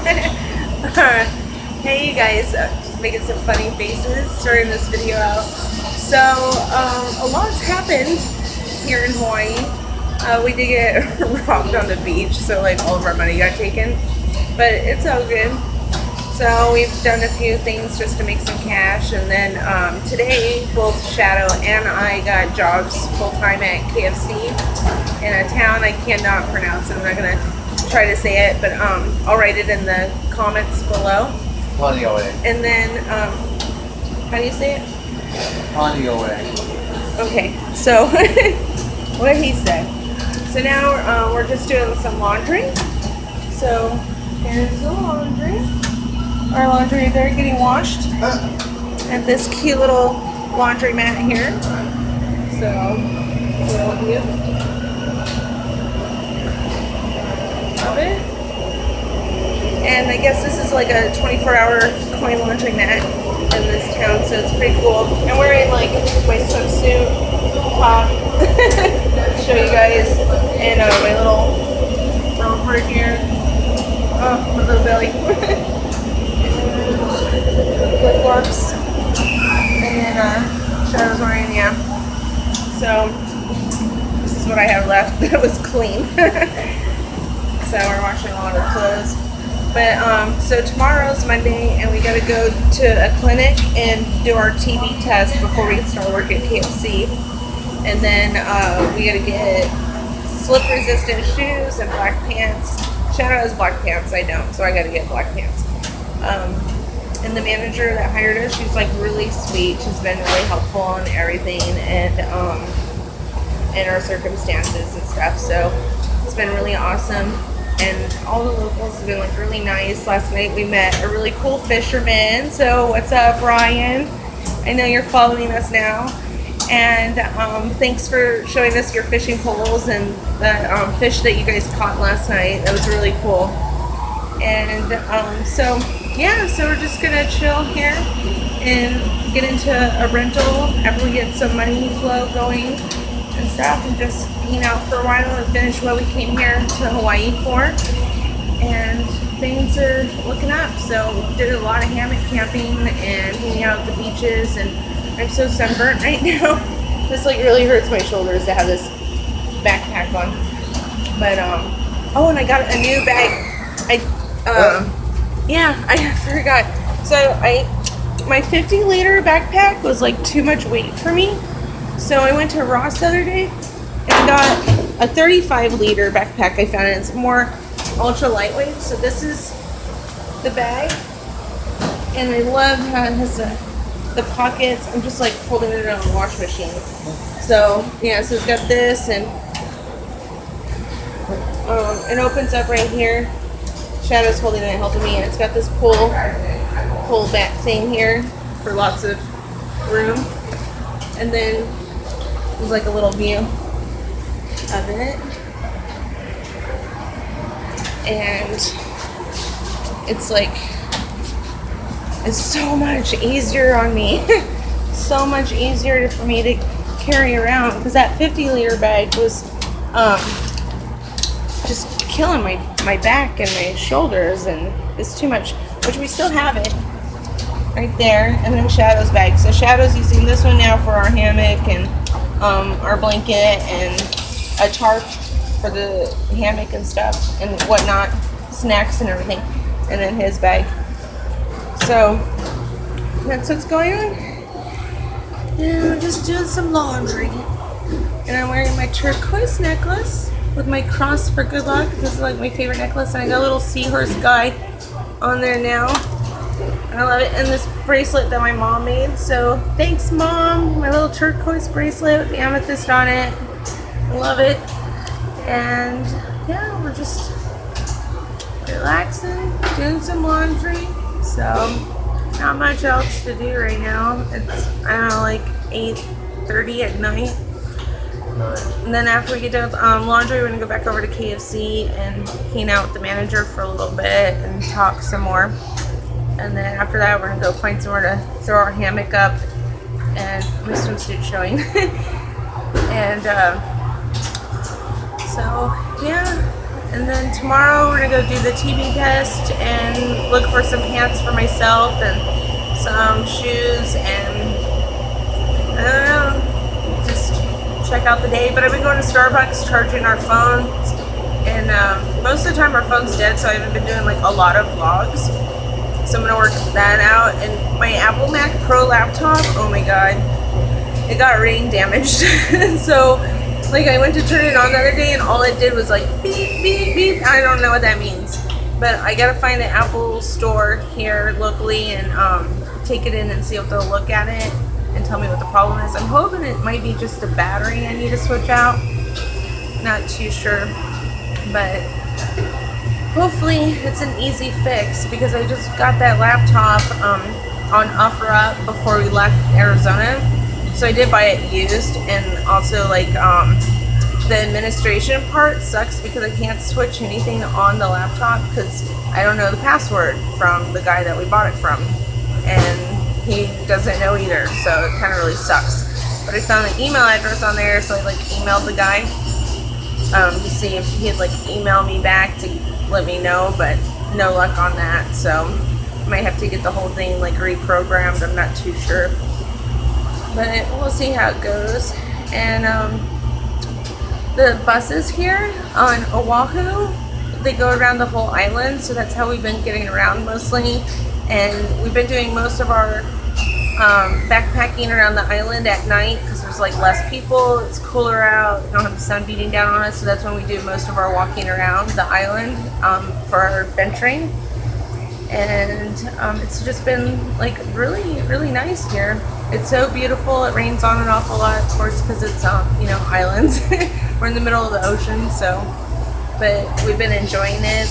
Hey you guys, just making some funny faces, starting this video out. So, a lot's happened here in Hawaii. We did get robbed on the beach, so like all of our money got taken, but it's all good. So we've done a few things just to make some cash, and then today both Shadow and I got jobs full-time at KFC in a town I cannot pronounce. I'm not gonna try to say it, but I'll write it in the comments below. And then, how do you say it? Okay, so what he said. So now we're just doing some laundry. So here's the laundry. Our laundry is there getting washed. And this cute little laundry mat here. So, little view. Love it. And I guess this is like a 24-hour coin laundry mat in this town, so it's pretty cool. I'm wearing like my swimsuit top to show you guys, and my little romper here. Oh, my little belly. Flip flops. And then Shadow's wearing, yeah. So this is what I have left that was clean. So we're washing all of our clothes. But so tomorrow's Monday, and we gotta go to a clinic and do our TB test before we can start work at KFC. And then we gotta get slip-resistant shoes and black pants. Shadow has black pants, I don't, so I gotta get black pants. And the manager that hired us, she's like really sweet. She's been really helpful in everything and in our circumstances and stuff. So it's been really awesome. And all the locals have been like really nice. Last night we met a really cool fisherman. So what's up, Ryan? I know you're following us now. And thanks for showing us your fishing poles and the fish that you guys caught last night. That was really cool. And so yeah, so we're just gonna chill here and get into a rental after we get some money flow going and stuff, and just hang out for a while and finish what we came here to Hawaii for. And things are looking up. So did a lot of hammock camping and hanging out at the beaches, and I'm so sunburnt right now. This like really hurts my shoulders to have this backpack on. But oh, and I got a new bag. Yeah, I forgot. So my 50-liter backpack was like too much weight for me. So I went to Ross the other day and got a 35-liter backpack I found, and it's more ultra lightweight. So this is the bag, and I love how it has the pockets. I'm just like holding it on a wash machine. So yeah, so it's got this, and it opens up right here. Shadow's holding it, helping me, and it's got this pull back thing here for lots of room. And then there's like a little view of it, and it's so much easier on me. So much easier for me to carry around, because that 50-liter bag was just killing my back and my shoulders, and it's too much, which we still have it right there. And then Shadow's bag. So Shadow's using this one now for our hammock and our blanket and a tarp for the hammock and stuff and whatnot, snacks and everything, and then his bag. So that's what's going on. And I'm just doing some laundry, and I'm wearing my turquoise necklace with my cross for good luck. This is like my favorite necklace, and I got a little seahorse guy on there now. I love it. And this bracelet that my mom made. So thanks, Mom. My little turquoise bracelet with the amethyst on it. I love it. And yeah, we're just relaxing, doing some laundry. So not much else to do right now. It's, I don't know, like 8:30 at night. And then after we get done with laundry, we're gonna go back over to KFC and hang out with the manager for a little bit and talk some more. And then after that, we're gonna go find somewhere to throw our hammock up, and my swimsuit showing. And so yeah, And then tomorrow we're gonna go do the TB test and look for some pants for myself and some shoes, and I don't know, just check out the day. But I've been going to Starbucks, charging our phones, and most of the time our phone's dead, so I haven't been doing like a lot of vlogs. So I'm gonna work that out. And my Apple Mac Pro laptop, oh my god, it got rain damaged. So like I went to turn it on the other day and all it did was like beep beep beep. I don't know what that means, but I gotta find the Apple store here locally and take it in and see if they'll look at it and tell me what the problem is. I'm hoping it might be just the battery I need to switch out. Not too sure, but hopefully it's an easy fix, because I just got that laptop on OfferUp before we left Arizona. So I did buy it used, and also like the administration part sucks because I can't switch anything on the laptop because I don't know the password from the guy that we bought it from, and he doesn't know either, so it kind of really sucks. But I found the email address on there, so I like emailed the guy to see if he'd like email me back to let me know, but no luck on that. So I might have to get the whole thing like reprogrammed. I'm not too sure, but we'll see how it goes. And the buses here on Oahu, they go around the whole island, so that's how we've been getting around mostly. And we've been doing most of our backpacking around the island at night because there's like less people, it's cooler out, we don't have the sun beating down on us, so that's when we do most of our walking around the island for our adventuring. And it's just been like really nice here. It's so beautiful. It rains on and off a lot, of course, because it's you know, islands. We're in the middle of the ocean, so, but we've been enjoying it.